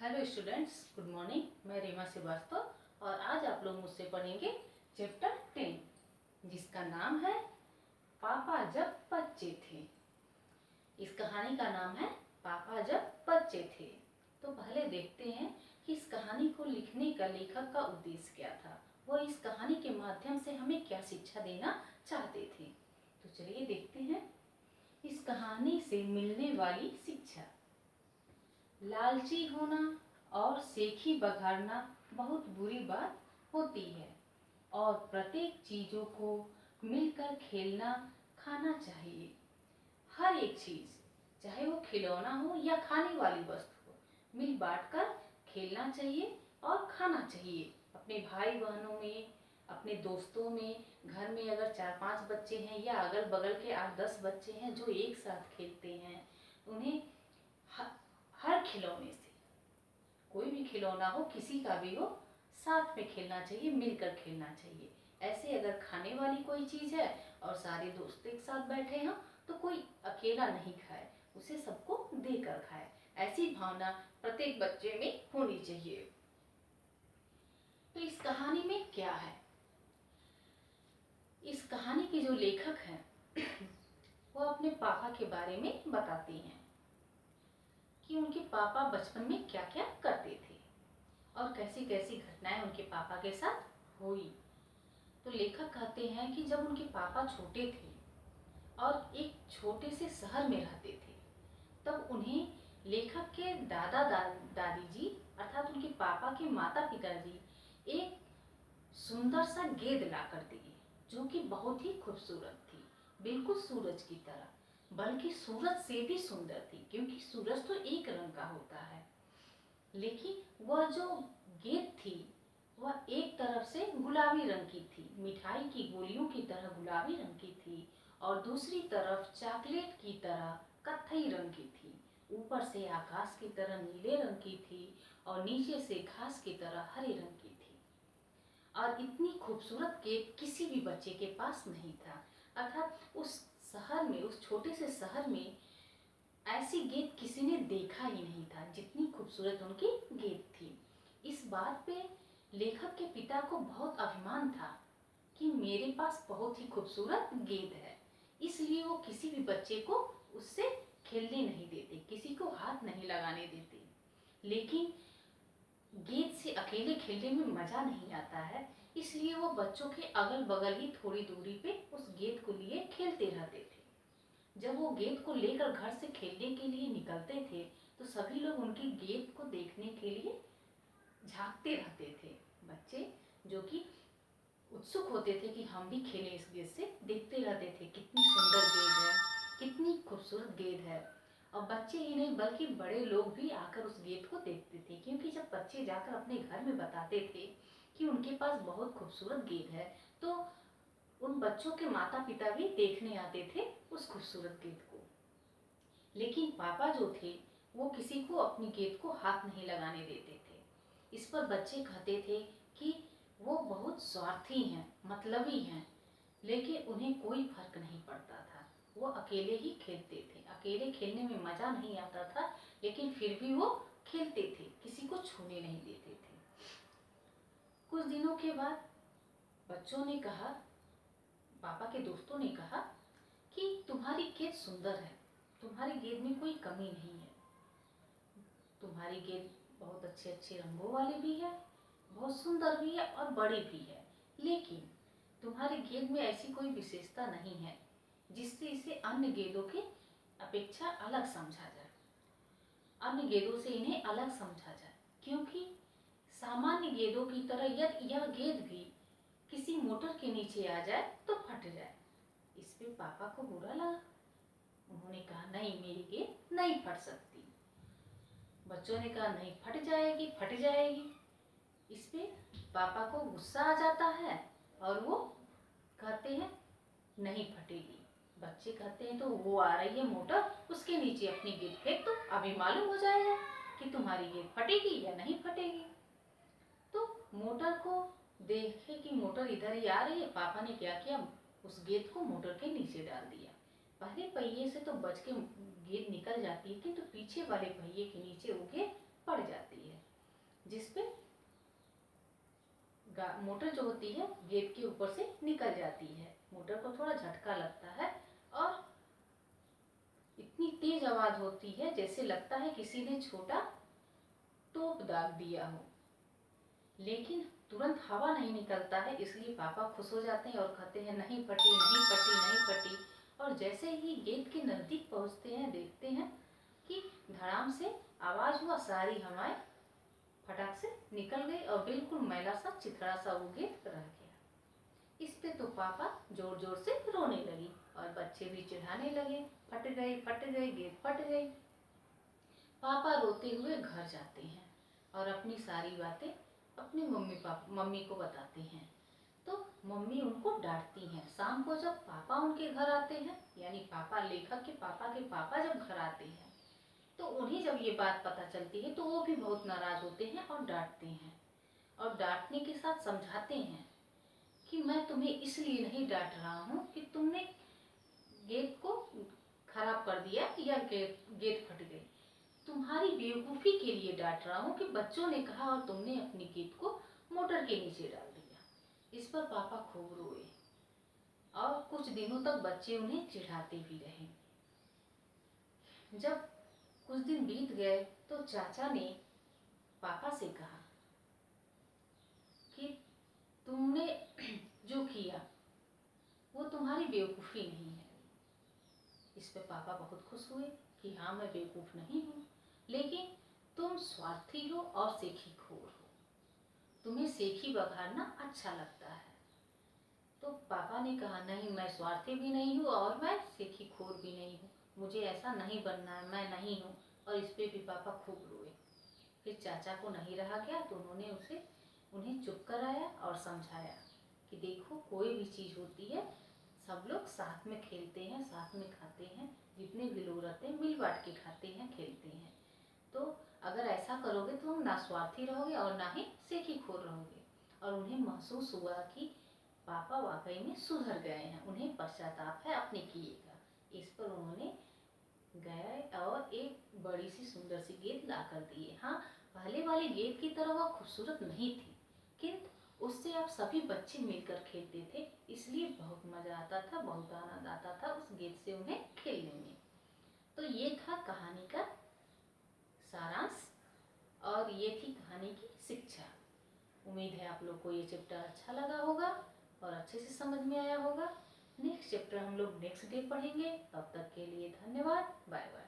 Hello students, good morning. मैं रीमा श्रीवास्तव और आज आप लोग मुझसे पढ़ेंगे चैप्टर 10 जिसका नाम है पापा जब बच्चे थे। इस कहानी का नाम है पापा जब बच्चे थे। तो पहले देखते हैं कि इस कहानी को लिखने का लेखक का उद्देश्य क्या था, वो इस कहानी के माध्यम से हमें क्या शिक्षा देना चाहते थे। तो चलिए देखते हैं इस कहानी से मिलने वाली शिक्षा। लालची होना और सेखी बघाड़ना बहुत बुरी बात होती है और प्रत्येक चीज़ों को मिलकर खेलना खाना चाहिए। हर एक चीज़, चाहे वो खिलौना हो या खाने वाली वस्तु हो, मिल बांट कर खेलना चाहिए और खाना चाहिए। अपने भाई बहनों में, अपने दोस्तों में, घर में अगर 4-5 बच्चे हैं या अगल बगल के 8-10 बच्चे हैं जो एक साथ खेलते हैं, उन्हें हर खिलौने से, कोई भी खिलौना हो, किसी का भी हो, साथ में खेलना चाहिए, मिलकर खेलना चाहिए। ऐसे अगर खाने वाली कोई चीज़ है और सारे दोस्त एक साथ बैठे हैं तो कोई अकेला नहीं खाए, उसे सबको देकर खाए। ऐसी भावना प्रत्येक बच्चे में होनी चाहिए। तो इस कहानी में क्या है? इस कहानी के जो लेखक हैं वो अपने पापा के बारे में बताते हैं कि उनके पापा बचपन में क्या क्या करते थे और कैसी कैसी घटनाएं उनके पापा के साथ हुई। तो लेखक कहते हैं कि जब उनके पापा छोटे थे और एक छोटे से शहर में रहते थे, तब उन्हें लेखक के दादा दादी जी अर्थात उनके पापा के माता पिताजी एक सुंदर सा गेंद ला कर दिए जो कि बहुत ही खूबसूरत थी, बिल्कुल सूरज की तरह, बल्कि सूरज से भी सुंदर थी क्योंकि सूरज तो एक रंग का होता है। लेकिन वह जो गेंद थी वह एक तरफ से गुलाबी रंग की थी, मिठाई की गोलियों की तरह गुलाबी रंग की थी, और दूसरी तरफ चॉकलेट की तरह कत्थई रंग की थी। ऊपर से आकाश की तरह नीले रंग की थी और नीचे से घास की तरह हरे रंग की थी। और इतनी खूबसूरत गेंद किसी भी बच्चे के पास नहीं था, अर्थात उस शहर में, उस छोटे से शहर में ऐसी गेंद किसी ने देखा ही नहीं था जितनी खूबसूरत उनकी गेंद थी। इस बात पे लेखक के पिता को बहुत अभिमान था कि मेरे पास बहुत ही खूबसूरत गेंद है, इसलिए वो किसी भी बच्चे को उससे खेलने नहीं देते, किसी को हाथ नहीं लगाने देते। लेकिन गेंद से अकेले खेलने में मजा नहीं आता है, इसलिए वो बच्चों के अगल बगल ही थोड़ी दूरी पे उस गेंद को लिए खेलते रहते थे। जब वो गेंद को लेकर घर से खेलने के लिए निकलते थे तो सभी लोग उनकी गेंद को देखने के लिए झांकते रहते थे। बच्चे जो कि उत्सुक होते थे कि हम भी खेलें इस गेंद से, देखते रहते थे कितनी सुंदर गेंद है, कितनी खूबसूरत गेंद है। और बच्चे ही नहीं बल्कि बड़े लोग भी आकर उस गेंद को देखते थे, क्योंकि जब बच्चे जाकर अपने घर में बताते थे कि उनके पास बहुत खूबसूरत गेंद है तो उन बच्चों के माता पिता भी देखने आते थे उस खूबसूरत गेंद को। लेकिन पापा जो थे वो किसी को अपनी गेंद को हाथ नहीं लगाने देते थे। इस पर बच्चे कहते थे कि वो बहुत स्वार्थी हैं, मतलबी हैं, लेकिन उन्हें कोई फर्क नहीं पड़ता था। वो अकेले ही खेलते थे, अकेले खेलने में मज़ा नहीं आता था, लेकिन फिर भी वो खेलते थे, किसी को छूने नहीं देते थे। कुछ दिनों के बाद बच्चों ने कहा, पापा के दोस्तों ने कहा कि तुम्हारी गेंद सुंदर है, तुम्हारी गेंद में कोई कमी नहीं है, तुम्हारी गेंद बहुत अच्छे अच्छे रंगों वाली भी है, बहुत सुंदर भी है और बड़ी भी है, लेकिन तुम्हारी गेंद में ऐसी कोई विशेषता नहीं है जिससे इसे अन्य गेंदों की अपेक्षा अलग समझा जाए, अन्य गेंदों से इन्हें अलग समझा जाए, क्योंकि सामान्य गेंदों की तरह यदि यह गेंद भी किसी मोटर के नीचे आ जाए तो फट जाए। इस पे पापा को बुरा लगा। उन्होंने कहा नहीं, मेरी गेंद नहीं फट सकती। बच्चों ने कहा नहीं, फट जाएगी, फट जाएगी। इस पे पापा को गुस्सा आ जाता है और वो कहते हैं नहीं फटेगी। बच्चे कहते हैं तो वो आ रही है मोटर, उसके नीचे अपनी गेंद फेंक दो, अभी मालूम हो जाएगा कि तुम्हारी गेंद फटेगी या नहीं फटेगी। तो मोटर को देखे कि मोटर इधर ही आ रही है, पापा ने क्या किया, उस गेंद को मोटर के नीचे डाल दिया। पहले पहिए से तो बच के गेंद निकल जाती है, किंतु पीछे वाले पहिए के नीचे वो गेंद पड़ जाती है। जिस पे मोटर जो होती है गेट के ऊपर से निकल जाती है। मोटर को थोड़ा झटका लगता है और इतनी तेज आवाज होती है जैसे लगता है किसी ने छोटा तोप दाग दिया हो, लेकिन तुरंत हवा नहीं निकलता है। इसलिए पापा खुश हो जाते हैं और कहते हैं नहीं फटी, नहीं फटी, नहीं फटी। और जैसे ही गेट के नज़दीक पहुंचते हैं देखते हैं कि धड़ाम से आवाज़ हुआ, सारी हवाएं फटाक से निकल गई और बिल्कुल मैला सा चिथड़ा सा वो गेट रह गया। इस पे तो पापा जोर जोर से रोने लगी और बच्चे भी चिढ़ाने लगे, फट गई, फट गई, गेट फट गई। पापा रोते हुए घर जाते हैं और अपनी सारी बातें अपनी मम्मी को बताते हैं। तो मम्मी उनको डांटती हैं। शाम को जब पापा उनके घर आते हैं, यानी पापा, लेखक के पापा जब घर आते हैं, तो उन्हें जब ये बात पता चलती है तो वो भी बहुत नाराज होते हैं और डांटते हैं। और डांटने के साथ समझाते हैं कि मैं तुम्हें इसलिए नहीं डांट रहा हूँ कि तुमने गेट को खराब कर दिया या गेट फट गई, तुम्हारी बेवकूफ़ी के लिए डांट रहा हूँ कि बच्चों ने कहा और तुमने अपनी गेट को मोटर के नीचे डाल दिया। इस पर पापा खूब रोए और कुछ दिनों तक बच्चे उन्हें चिढ़ाते भी रहे। जब कुछ दिन बीत गए तो चाचा ने पापा से कहा कि तुमने जो किया वो तुम्हारी बेवकूफ़ी नहीं है। इस पे पापा बहुत खुश हुए कि हाँ, मैं बेवकूफ़ नहीं हूँ, लेकिन तुम स्वार्थी हो और सेखीखोर हो, तुम्हें सेखी बघारना अच्छा लगता है। तो पापा ने कहा नहीं, मैं स्वार्थी भी नहीं हूँ और मैं सेखीखोर भी नहीं हूँ, मुझे ऐसा नहीं बनना है, मैं नहीं हूँ। और इस पे भी पापा खूब रोए। फिर चाचा को नहीं रहा गया तो उन्होंने उन्हें चुप कराया और समझाया कि देखो, कोई भी चीज़ होती है सब लोग साथ में खेलते हैं, साथ में खाते हैं, जितने भी लोग रहते हैं मिल बांट के खाते हैं, खेलते हैं। तो अगर ऐसा करोगे तो तुम ना स्वार्थी रहोगे और ना ही सेखीखोर रहोगे। और उन्हें महसूस हुआ कि पापा वाकई में सुधर गए हैं, उन्हें पश्चाताप है अपने किए का। इस पर उन्होंने गए और एक बड़ी सी सुंदर सी गेंद ला कर दिए। हाँ, पहले वाली गेंद की तरह वह खूबसूरत नहीं थी, किंतु उससे आप सभी बच्चे मिलकर खेलते थे, इसलिए बहुत मज़ा आता था, बहुत आनंद आता था उस गेंद से उन्हें खेलने में। तो ये था कहानी का सारांश और ये थी कहानी की शिक्षा। उम्मीद है आप लोग को ये चैप्टर अच्छा लगा होगा और अच्छे से समझ में आया होगा। नेक्स्ट चैप्टर हम लोग नेक्स्ट डे पढ़ेंगे। तब तक के लिए धन्यवाद। Bye bye.